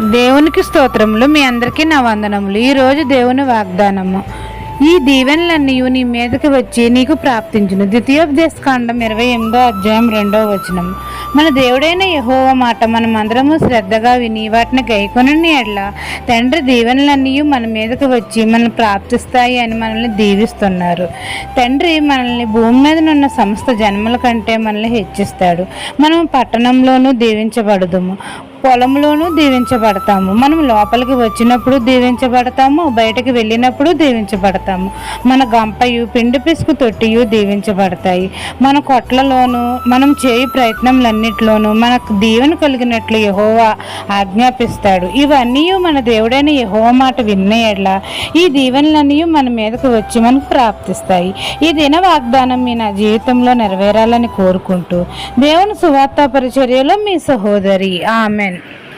దేవునికి స్తోత్రములు. మీ అందరికీ నా వందనములు. ఈరోజు దేవుని వాగ్దానము. ఈ దీవెనలన్నీ నీ మీదకి వచ్చి నీకు ప్రాప్తించును. ద్వితీయోపదేశకాండం 28వ అధ్యాయం 2వ వచనం. మన దేవుడైన యెహోవా మాట మనం అందరము శ్రద్ధగా విని వాటిని గైకొనని ఎడల తండ్రి దీవెనలన్నీ మన మీదకి వచ్చి మనల్ని ప్రాప్తిస్తాయి అని మనల్ని దీవిస్తున్నారు. తండ్రి మనల్ని భూమి మీద ఉన్న సమస్త జన్మల కంటే మనల్ని హెచ్చిస్తాడు. మనం పట్టణంలోనూ దీవించబడదుము, పొలంలోనూ దీవించబడతాము. మనం లోపలికి వచ్చినప్పుడు దీవించబడతాము, బయటకు వెళ్ళినప్పుడు దీవించబడతాము. మన గంపయు పిండి పిసుకు తొట్టియు దీవించబడతాయి. మన కొట్లలోనూ మనం చేయు ప్రయత్నంలన్నిటిలోనూ మనకు దీవెన కలిగినట్లు యెహోవా ఆజ్ఞాపిస్తాడు. ఇవన్నీ మన దేవుడైన యెహోవా మాట విన్న ఎడల ఈ దీవెనలన్నీ మన మీదకు వచ్చి మనకు ప్రాప్తిస్తాయి. ఈ దిన వాగ్దానం మీ నా జీవితంలో నెరవేరాలని కోరుకుంటూ దేవుని సువార్త పరిచర్యలో మీ సహోదరి. ఆమెన్.